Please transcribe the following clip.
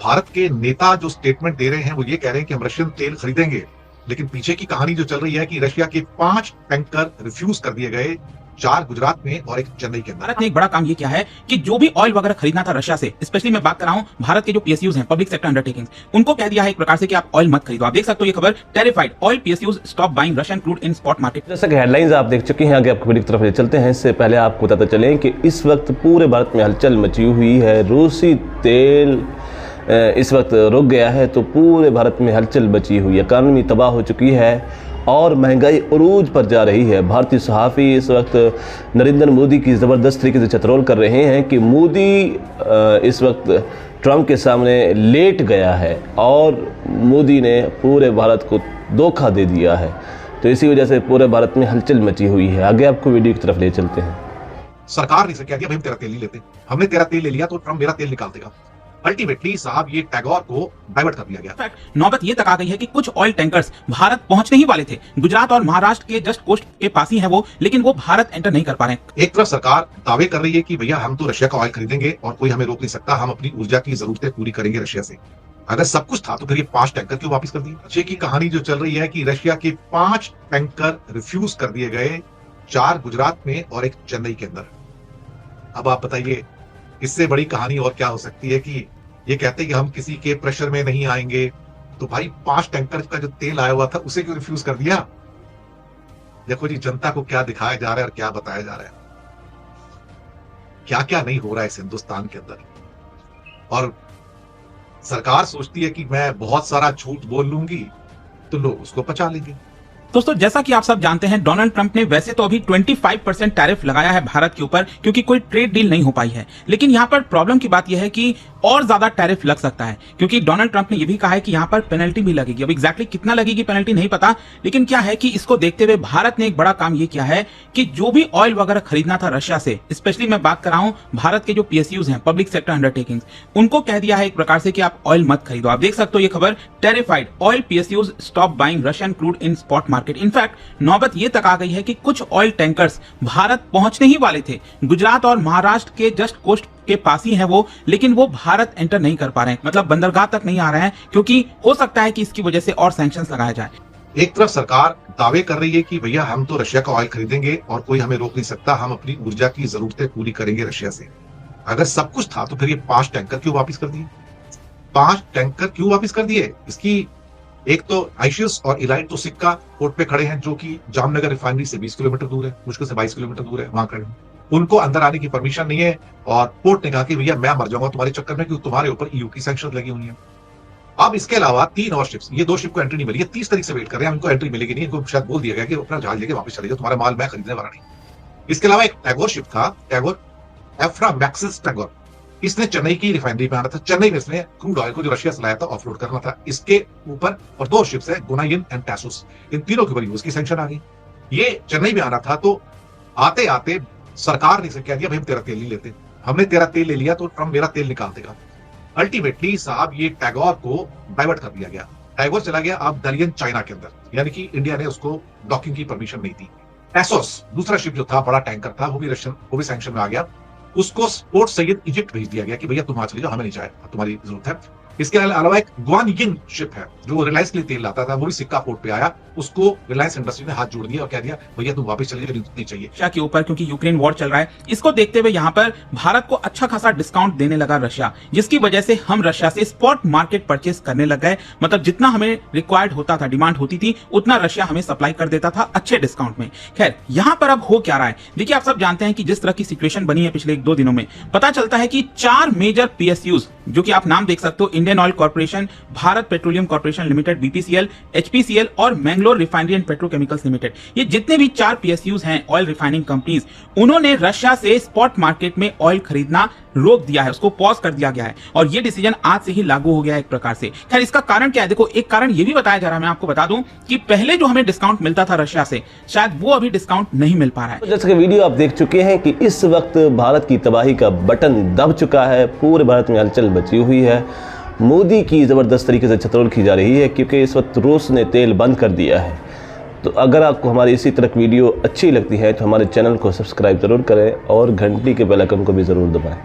भारत के नेता जो स्टेटमेंट दे रहे हैं वो ये कह रहे हैं कि हम रशियन तेल खरीदेंगे, लेकिन पीछे की कहानी जो चल रही है कि रशिया के 5 टैंकर रिफ्यूज कर दिए गए, 4 गुजरात में और 1 चेन्नई के अंदर। भारत ने एक बड़ा काम ये किया है कि जो भी ऑयल वगैरह खरीदना था रशिया से, स्पेशली मैं बात कर रहा हूं भारत के जो पीएसयूज हैं, पब्लिक सेक्टर अंडरटेकिंग्स, उनको कह दिया है एक प्रकार से कि आप ऑयल मत खरीदो। आप देख सकते हो ये खबर, terrified oil PSUs stop buying Russian crude इन स्पॉट मार्केट। जैसा कि हेडलाइंस आप देख चुके हैं, आगे आपको वीडियो की तरफ ले चलते हैं। इससे पहले आपको बताते चलें कि इस वक्त पूरे भारत में हलचल मची हुई है। रूसी तेल इस वक्त रुक गया है, तो पूरे भारत में हलचल मची हुई है, इकॉनमी तबाह हो चुकी है और महंगाई उरूज पर जा रही है। भारतीय सहाफ़ी इस वक्त नरेंद्र मोदी की ज़बरदस्त तरीके से चतरोल कर रहे हैं कि मोदी इस वक्त ट्रंप के सामने लेट गया है और मोदी ने पूरे भारत को धोखा दे दिया है। तो इसी वजह से पूरे भारत में हलचल मची हुई है। आगे आपको वीडियो की तरफ ले चलते हैं। सरकार ने कह दिया भाई हम तेरा तेल नहीं लेते, हमने तेरा तेल ले लिया तो ट्रंप मेरा तेल निकाल देगा। अल्टीमेटली साहब ये टैगोर को डाइवर्ट कर दिया गया। नौबत ये तक आ गई है कि कुछ ऑयल टैंकर्स भारत पहुंचने ही वाले थे, गुजरात और महाराष्ट्र के जस्ट कोस्ट के पास ही है वो, लेकिन वो भारत एंटर नहीं कर पा रहे हैं। एक तरफ सरकार दावे कर रही है कि भैया हम तो रशिया का ऑयल खरीदेंगे और कोई हमें रोक नहीं सकता, हम अपनी ऊर्जा की जरूरतें पूरी करेंगे रशिया से। अगर सब कुछ था तो फिर ये 5 टैंकर क्यों वापस कर दिए? रशिया की कहानी जो चल रही है कि रशिया के 5 टैंकर रिफ्यूज कर दिए गए, 4 गुजरात में और 1 चेन्नई के अंदर। अब आप बताइए इससे बड़ी कहानी और क्या हो सकती है कि ये कहते हैं कि हम किसी के प्रेशर में नहीं आएंगे, तो भाई 5 टैंकर का जो तेल आया हुआ था उसे क्यों रिफ्यूज कर दिया? देखो जी, जनता को क्या दिखाया जा रहा है और क्या बताया जा रहा है, क्या क्या नहीं हो रहा है इस हिंदुस्तान के अंदर। और सरकार सोचती है कि मैं बहुत सारा झूठ बोल लूंगी तो लोग उसको पचा लेंगे। दोस्तों, जैसा कि आप सब जानते हैं, डोनाल्ड ट्रंप ने वैसे तो अभी 25% टैरिफ लगाया है भारत के ऊपर, क्योंकि कोई ट्रेड डील नहीं हो पाई है। लेकिन यहाँ पर प्रॉब्लम की बात यह है कि और ज्यादा टैरिफ लग सकता है, क्योंकि डोनाल्ड ट्रंप ने यह भी कहा है कि यहाँ पर पेनल्टी भी लगेगी। अब एग्जैक्टली कितना लगेगी पेनल्टी नहीं पता, लेकिन क्या है कि इसको देखते हुए भारत ने एक बड़ा काम ये किया है कि जो भी ऑयल वगैरह खरीदना था रशिया से, स्पेशली मैं बात कर रहा हूँ भारत के जो पीएसयूज हैं, पब्लिक सेक्टर अंडरटेकिंग्स, उनको कह दिया है एक प्रकार से कि आप ऑयल मत खरीदो। आप देख सकते हो ये खबर, terrified oil PSUs stop buying Russian crude इन स्पॉट मार्केट। इनफैक्ट नौबत ये तक आ गई है कि कुछ ऑयल टैंकर्स भारत पहुंचने ही वाले थे, गुजरात और महाराष्ट्र के जस्ट कोस्ट के पास ही है वो, लेकिन वो भारत एंटर नहीं कर पा रहे हैं, मतलब बंदरगाह तक नहीं आ रहे हैं, क्योंकि हो सकता है कि इसकी वजह से और सैंक्शंस लगाया जाए। एक तरफ सरकार दावे कर रही है कि भैया हम तो रशिया का ऑयल खरीदेंगे और कोई हमें रोक नहीं सकता, हम अपनी ऊर्जा की जरूरतें पूरी करेंगे रशिया से। अगर सब कुछ था तो फिर ये 5 टैंकर क्यों वापस कर दिए? 5 टैंकर क्यों वापस कर दिए? इसकी एक तो आइशियस और इलाइट तो सिक्का पोर्ट पे खड़े हैं, जो कि जामनगर रिफाइनरी से 20 किलोमीटर दूर है, मुश्किल से 22 किलोमीटर दूर है, वहां खड़े हैं। उनको अंदर आने की परमिशन नहीं है और पोर्ट ने कहा कि भैया मैं मर जाऊंगा तुम्हारे चक्कर में, क्योंकि तुम्हारे ऊपर ईयू की सैंक्शन लगी हुई है। अब इसके अलावा 3 और शिप्स, ये 2 शिप को एंट्री नहीं मिली है, 30 तारीख से वेट कर रहे हैं, इनको एंट्री मिलेगी नहीं, इनको शायद बोल दिया गया कि अपना जहाज लेके वापस चले जाओ, तुम्हारा माल मैं खरीदने वाला नहीं। इसके अलावा एक टैगोर शिप था, टैगोर एफ्रामैक्सिस टैगोर, इसने चेन्नई की रिफाइनरी में आना था, चेन्नई में इसने क्रूड ऑयल को जो रशिया से लाया था ऑफलोड करना था। इसके ऊपर और 2 शिप्स है, गुनाइन एंड टैसुस, इन तीनों के ऊपर यूज की सैंक्शन आ गई। ये चेन्नई में आना था, तो आते आते सरकार ने कह दिया भाई हम तेरा तेल नहीं लेते, हमने तेरा तेल ले लिया तो ट्रंप मेरा तेल निकाल देगा। अल्टीमेटली साहब ये टैगोर को डाइवर्ट कर दिया गया। टैगोर चला गया अब दलियन चाइना के अंदर, यानी कि इंडिया ने उसको डॉकिंग की परमिशन नहीं दी। टैसोस दूसरा शिप जो था, बड़ा टैंकर था, वो भी रशियन, वो भी सैंक्शन में आ गया। उसको पोर्ट सैयद इजिप्ट भेज दिया गया कि भैया तुम वहां चले जाओ, हमें नहीं चाहिए, तुम्हारी जरूरत है। इसके अलावा एक ग्वानयिंग शिप है जो रिलायंस के लिए तेल लाता था, वो भी सिक्का पोर्ट पे आया, उसको रिलायंस इंडस्ट्री ने हाथ जोड़ दिया और कह दिया भैया तुम वापस चले जाओ, नहीं चाहिए। रशिया के ऊपर, क्योंकि यूक्रेन वॉर चल रहा है, इसको देखते हुए यहाँ पर भारत को अच्छा खासा डिस्काउंट देने लगा रशिया, जिसकी वजह से हम रशिया से स्पॉट मार्केट परचेस करने लग गए। मतलब जितना हमें रिक्वायर्ड होता था, डिमांड होती थी, उतना रशिया हमें सप्लाई कर देता था अच्छे डिस्काउंट में। खैर, यहाँ पर अब हो क्या रहा है, देखिए आप सब जानते हैं कि जिस तरह की सिचुएशन बनी है पिछले 1-2 दिनों में, पता चलता है कि 4 मेजर पीएसयूज, जो कि आप नाम देख सकते हो, Indian oil corporation, Bharat petroleum corporation limited BPCL, HPCL और Mangalore refinery and petrochemicals limited, ये जितने भी 4 पीएसयूज हैं ऑयल रिफाइनिंग कंपनीज, उन्होंने रशिया से स्पॉट मार्केट में ऑयल खरीदना रोक दिया है, उसको पॉज कर दिया गया है और ये डिसीजन आज से ही लागू हो गया है एक प्रकार से। खैर, इसका कारण क्या है? देखो, एक कारण ये भी बताया जा रहा है, मैं आपको बता दूं कि पहले जो हमें डिस्काउंट मिलता था रशिया से, शायद वो अभी डिस्काउंट नहीं मिल पा रहा है। तो जैसे कि वीडियो आप देख चुके हैं कि इस वक्त भारत की तबाही का बटन दब चुका है, पूरे भारत में हलचल मची हुई है, मोदी की ज़बरदस्त तरीके से चतरोल की जा रही है, क्योंकि इस वक्त रूस ने तेल बंद कर दिया है। तो अगर आपको हमारी इसी तरह की वीडियो अच्छी लगती है तो हमारे चैनल को सब्सक्राइब ज़रूर करें और घंटी के बेल आइकन को भी ज़रूर दबाएं।